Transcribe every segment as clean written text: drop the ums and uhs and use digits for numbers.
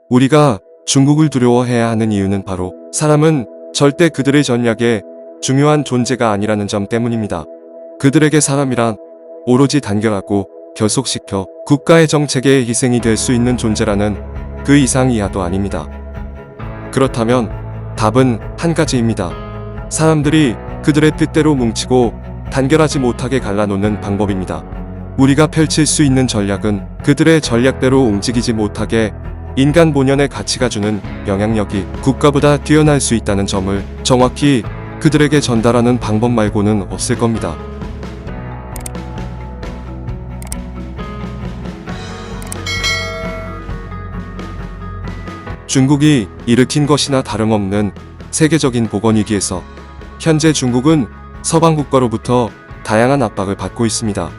우리가 중국을 두려워해야 하는 이유는 바로 사람은 절대 그들의 전략에 중요한 존재가 아니라는 점 때문입니다. 그들에게 사람이란 오로지 단결하고 결속시켜 국가의 정책에 희생이 될 수 있는 존재라는 그 이상 이하도 아닙니다. 그렇다면 답은 한 가지입니다. 사람들이 그들의 뜻대로 뭉치고 단결하지 못하게 갈라놓는 방법입니다. 우리가 펼칠 수 있는 전략은 그들의 전략대로 움직이지 못하게 인간 본연의 가치가 주는 영향력이 국가보다 뛰어날 수 있다는 점을 정확히 그들에게 전달하는 방법 말고는 없을 겁니다. 중국이 일으킨 것이나 다름없는 세계적인 보건위기에서 현재 중국은 서방 국가로부터 다양한 압박을 받고 있습니다.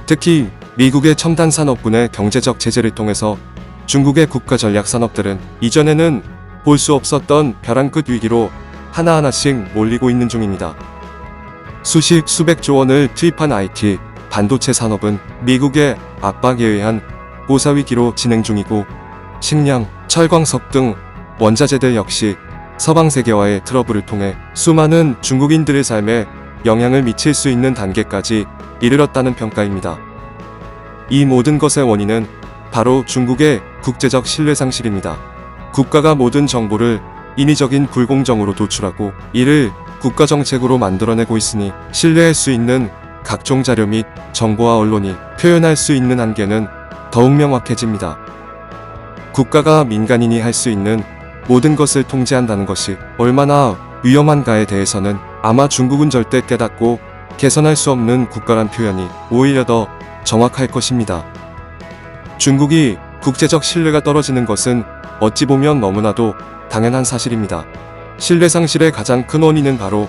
특히 미국의 첨단 산업군의 경제적 제재를 통해서 중국의 국가 전략 산업들은 이전에는 볼 수 없었던 벼랑 끝 위기로 하나하나씩 몰리고 있는 중입니다. 수십 수백조 원을 투입한 IT, 반도체 산업은 미국의 압박에 의한 고사 위기로 진행 중이고 식량, 철광석 등 원자재들 역시 서방 세계와의 트러블을 통해 수많은 중국인들의 삶에 영향을 미칠 수 있는 단계까지 이르렀다는 평가입니다. 이 모든 것의 원인은 바로 중국의 국제적 신뢰 상실입니다. 국가가 모든 정보를 인위적인 불공정으로 도출하고 이를 국가 정책으로 만들어내고 있으니 신뢰할 수 있는 각종 자료 및 정보와 언론이 표현할 수 있는 한계는 더욱 명확해집니다. 국가가 민간인이 할 수 있는 모든 것을 통제한다는 것이 얼마나 위험한가에 대해서는 아마 중국은 절대 깨닫고 개선할 수 없는 국가란 표현이 오히려 더 정확할 것입니다. 중국이 국제적 신뢰가 떨어지는 것은 어찌 보면 너무나도 당연한 사실입니다. 신뢰 상실의 가장 큰 원인은 바로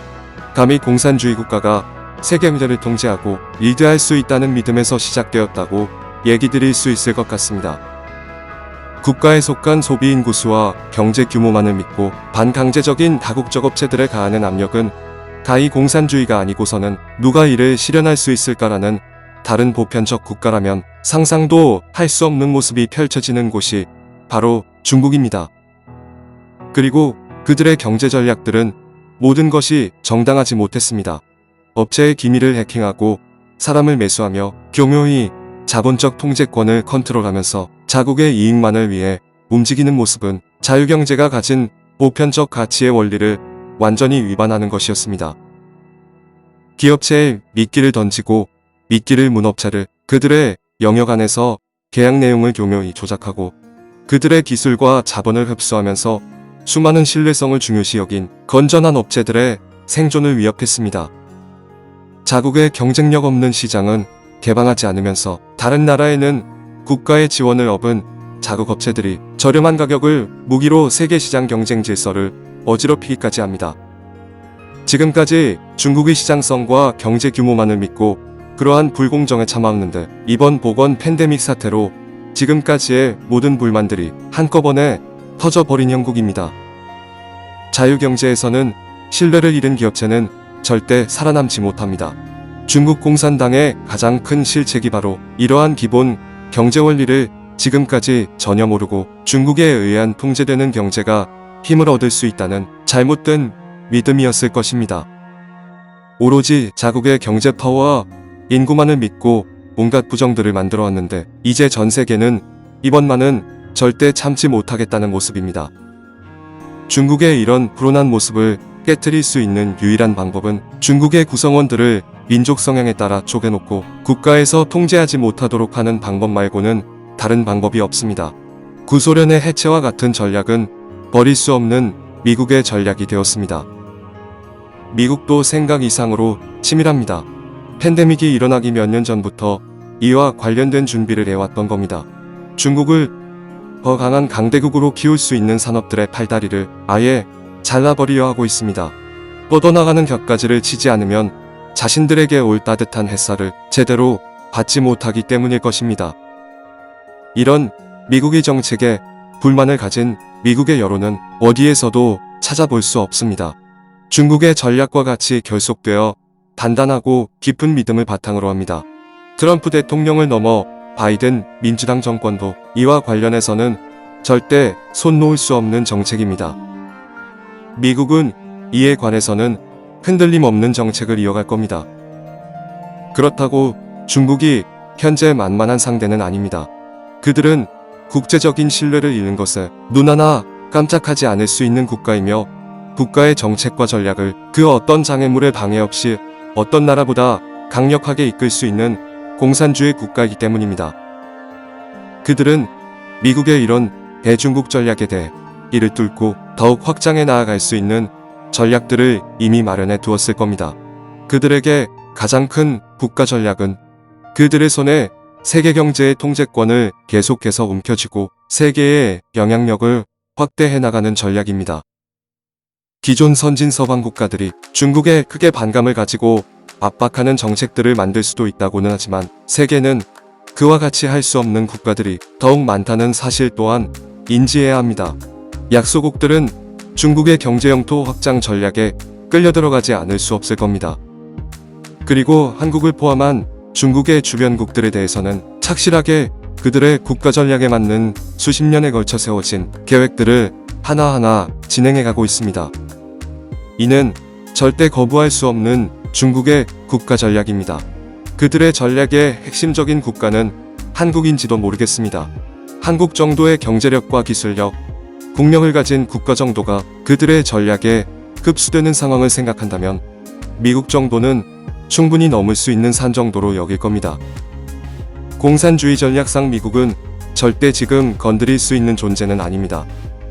감히 공산주의 국가가 세계 무대를 통제하고 리드할 수 있다는 믿음에서 시작되었다고 얘기 드릴 수 있을 것 같습니다. 국가에 속한 소비 인구수와 경제 규모만을 믿고 반강제적인 다국적 업체들에 가하는 압력은 가히 공산주의가 아니고서는 누가 이를 실현할 수 있을까라는 다른 보편적 국가라면 상상도 할 수 없는 모습이 펼쳐지는 곳이 바로 중국입니다. 그리고 그들의 경제 전략들은 모든 것이 정당하지 못했습니다. 업체의 기밀을 해킹하고 사람을 매수하며 교묘히 자본적 통제권을 컨트롤하면서 자국의 이익만을 위해 움직이는 모습은 자유경제가 가진 보편적 가치의 원리를 완전히 위반하는 것이었습니다. 기업체에 미끼를 던지고 미끼를 문 업체를 그들의 영역 안에서 계약 내용을 교묘히 조작하고 그들의 기술과 자본을 흡수하면서 수많은 신뢰성을 중요시 여긴 건전한 업체들의 생존을 위협했습니다. 자국의 경쟁력 없는 시장은 개방하지 않으면서 다른 나라에는 국가의 지원을 얻은 자국 업체들이 저렴한 가격을 무기로 세계 시장 경쟁 질서를 어지럽히기까지 합니다. 지금까지 중국의 시장성과 경제 규모만을 믿고 그러한 불공정에 참아왔는데 이번 보건 팬데믹 사태로 지금까지의 모든 불만들이 한꺼번에 터져버린 형국입니다. 자유경제에서는 신뢰를 잃은 기업체는 절대 살아남지 못합니다. 중국 공산당의 가장 큰 실책이 바로 이러한 기본 경제 원리를 지금까지 전혀 모르고 중국에 의한 통제되는 경제가 힘을 얻을 수 있다는 잘못된 믿음이었을 것입니다. 오로지 자국의 경제 파워와 인구만을 믿고 온갖 부정들을 만들어 왔는데 이제 전 세계는 이번만은 절대 참지 못하겠다는 모습입니다. 중국의 이런 불온한 모습을 깨트릴 수 있는 유일한 방법은 중국의 구성원들을 민족 성향에 따라 쪼개놓고 국가에서 통제하지 못하도록 하는 방법 말고는 다른 방법이 없습니다. 구소련의 해체와 같은 전략은 버릴 수 없는 미국의 전략이 되었습니다. 미국도 생각 이상으로 치밀합니다. 팬데믹이 일어나기 몇 년 전부터 이와 관련된 준비를 해왔던 겁니다. 중국을 더 강한 강대국으로 키울 수 있는 산업들의 팔다리를 아예 잘라버리려 하고 있습니다. 뻗어나가는 곁가지를 치지 않으면 자신들에게 올 따뜻한 햇살을 제대로 받지 못하기 때문일 것입니다. 이런 미국의 정책에 불만을 가진 미국의 여론은 어디에서도 찾아볼 수 없습니다. 중국의 전략과 같이 결속되어 단단하고 깊은 믿음을 바탕으로 합니다. 트럼프 대통령을 넘어 바이든 민주당 정권도 이와 관련해서는 절대 손 놓을 수 없는 정책입니다. 미국은 이에 관해서는 흔들림 없는 정책을 이어갈 겁니다. 그렇다고 중국이 현재 만만한 상대는 아닙니다. 그들은 국제적인 신뢰를 잃는 것에 눈 하나 깜짝하지 않을 수 있는 국가이며 국가의 정책과 전략을 그 어떤 장애물에 방해 없이 어떤 나라보다 강력하게 이끌 수 있는 공산주의 국가이기 때문입니다. 그들은 미국의 이런 대중국 전략에 대해 이를 뚫고 더욱 확장해 나아갈 수 있는 전략들을 이미 마련해 두었을 겁니다. 그들에게 가장 큰 국가 전략은 그들의 손에 세계 경제의 통제권을 계속해서 움켜쥐고 세계의 영향력을 확대해 나가는 전략입니다. 기존 선진 서방 국가들이 중국에 크게 반감을 가지고 압박하는 정책들을 만들 수도 있다고는 하지만 세계는 그와 같이 할 수 없는 국가들이 더욱 많다는 사실 또한 인지해야 합니다. 약소국들은 중국의 경제 영토 확장 전략에 끌려 들어가지 않을 수 없을 겁니다. 그리고 한국을 포함한 중국의 주변국들에 대해서는 착실하게 그들의 국가 전략에 맞는 수십 년에 걸쳐 세워진 계획들을 하나하나 진행해가고 있습니다. 이는 절대 거부할 수 없는 중국의 국가 전략입니다. 그들의 전략의 핵심적인 국가는 한국인지도 모르겠습니다. 한국 정도의 경제력과 기술력, 국력을 가진 국가 정도가 그들의 전략에 흡수되는 상황을 생각한다면 미국 정도는 충분히 넘을 수 있는 산 정도로 여길 겁니다. 공산주의 전략상 미국은 절대 지금 건드릴 수 있는 존재는 아닙니다.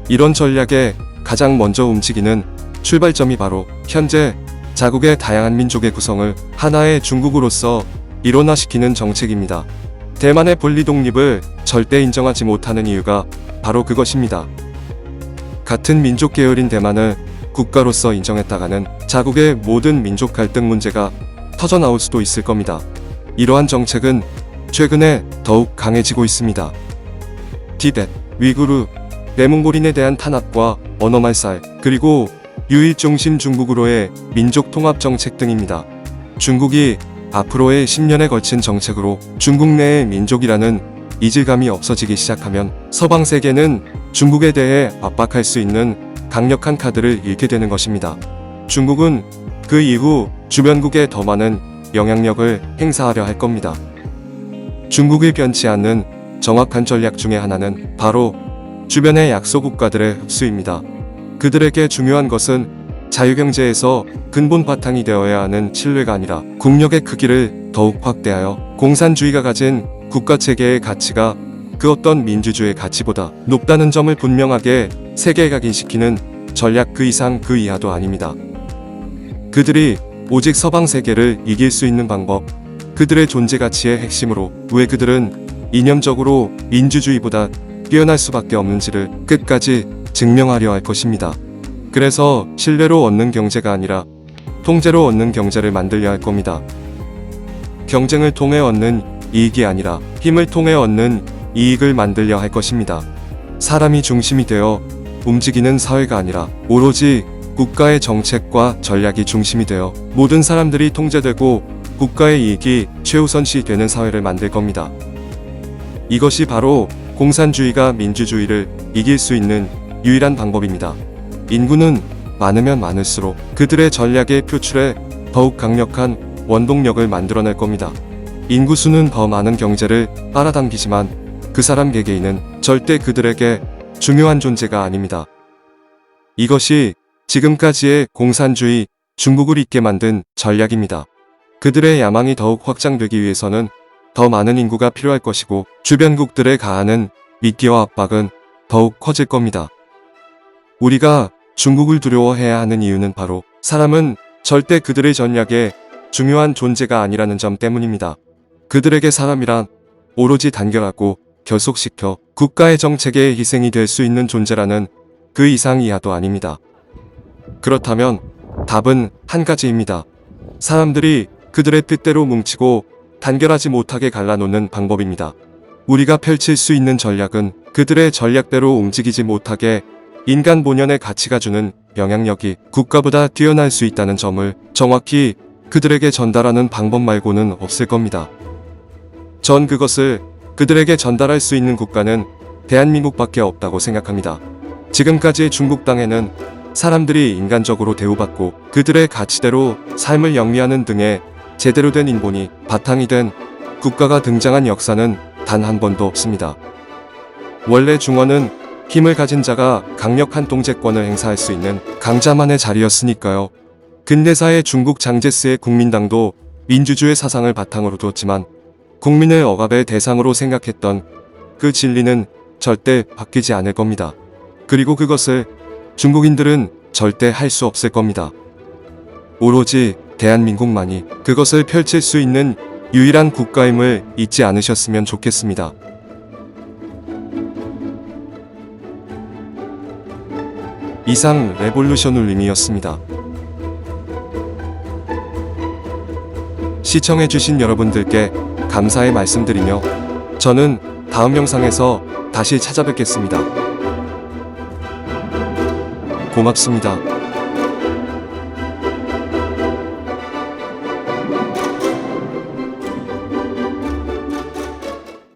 이런 전략에 가장 먼저 움직이는 출발점이 바로 현재 자국의 다양한 민족의 구성을 하나의 중국으로서 일원화시키는 정책입니다. 대만의 분리 독립을 절대 인정하지 못하는 이유가 바로 그것입니다. 같은 민족 계열인 대만을 국가로서 인정했다가는 자국의 모든 민족 갈등 문제가 터져나올 수도 있을 겁니다. 이러한 정책은 최근에 더욱 강해지고 있습니다. 티벳, 위구르, 내몽골인에 대한 탄압과 언어말살, 그리고 유일중심 중국으로의 민족 통합 정책 등입니다. 중국이 앞으로의 10년에 걸친 정책으로 중국 내의 민족이라는 이질감이 없어지기 시작하면 서방 세계는 중국에 대해 압박할 수 있는 강력한 카드를 잃게 되는 것입니다. 중국은 그 이후 주변국에 더 많은 영향력을 행사하려 할 겁니다. 중국이 변치 않는 정확한 전략 중에 하나는 바로 주변의 약소 국가들의 흡수입니다. 그들에게 중요한 것은 자유경제에서 근본 바탕이 되어야 하는 신뢰가 아니라 국력의 크기를 더욱 확대하여 공산주의가 가진 국가체계의 가치가 그 어떤 민주주의의 가치보다 높다는 점을 분명하게 세계에 각인시키는 전략, 그 이상 그 이하도 아닙니다. 그들이 오직 서방 세계를 이길 수 있는 방법, 그들의 존재 가치의 핵심으로 왜 그들은 이념적으로 민주주의보다 뛰어날 수밖에 없는지를 끝까지 증명하려 할 것입니다. 그래서 신뢰로 얻는 경제가 아니라 통제로 얻는 경제를 만들려 할 겁니다. 경쟁을 통해 얻는 이익이 아니라 힘을 통해 얻는 이익을 만들려 할 것입니다. 사람이 중심이 되어 움직이는 사회가 아니라 오로지 국가의 정책과 전략이 중심이 되어 모든 사람들이 통제되고 국가의 이익이 최우선시 되는 사회를 만들 겁니다. 이것이 바로 공산주의가 민주주의를 이길 수 있는 유일한 방법입니다. 인구는 많으면 많을수록 그들의 전략의 표출에 더욱 강력한 원동력을 만들어낼 겁니다. 인구수는 더 많은 경제를 빨아당기지만 그 사람 개개인은 절대 그들에게 중요한 존재가 아닙니다. 이것이 지금까지의 공산주의 중국을 있게 만든 전략입니다. 그들의 야망이 더욱 확장되기 위해서는 더 많은 인구가 필요할 것이고 주변국들에 가하는 미끼와 압박은 더욱 커질 겁니다. 우리가 중국을 두려워해야 하는 이유는 바로 사람은 절대 그들의 전략에 중요한 존재가 아니라는 점 때문입니다. 그들에게 사람이란 오로지 단결하고 결속시켜 국가의 정책에 희생이 될 수 있는 존재라는 그 이상 이하도 아닙니다. 그렇다면 답은 한 가지입니다. 사람들이 그들의 뜻대로 뭉치고 단결하지 못하게 갈라놓는 방법입니다. 우리가 펼칠 수 있는 전략은 그들의 전략대로 움직이지 못하게 인간 본연의 가치가 주는 영향력이 국가보다 뛰어날 수 있다는 점을 정확히 그들에게 전달하는 방법 말고는 없을 겁니다. 전 그것을 그들에게 전달할 수 있는 국가는 대한민국밖에 없다고 생각합니다. 지금까지의 중국 땅에는 사람들이 인간적으로 대우받고 그들의 가치대로 삶을 영위하는 등의 제대로 된 인본이 바탕이 된 국가가 등장한 역사는 단 한 번도 없습니다. 원래 중원은 힘을 가진 자가 강력한 통제권을 행사할 수 있는 강자만의 자리였으니까요. 근대사의 중국 장제스의 국민당도 민주주의 사상을 바탕으로 두었지만 국민을 억압의 대상으로 생각했던 그 진리는 절대 바뀌지 않을 겁니다. 그리고 그것을 중국인들은 절대 할 수 없을 겁니다. 오로지 대한민국만이 그것을 펼칠 수 있는 유일한 국가임을 잊지 않으셨으면 좋겠습니다. 이상 레볼루션 울림이었습니다. 시청해주신 여러분들께 감사의 말씀드리며 저는 다음 영상에서 다시 찾아뵙겠습니다. 고맙습니다.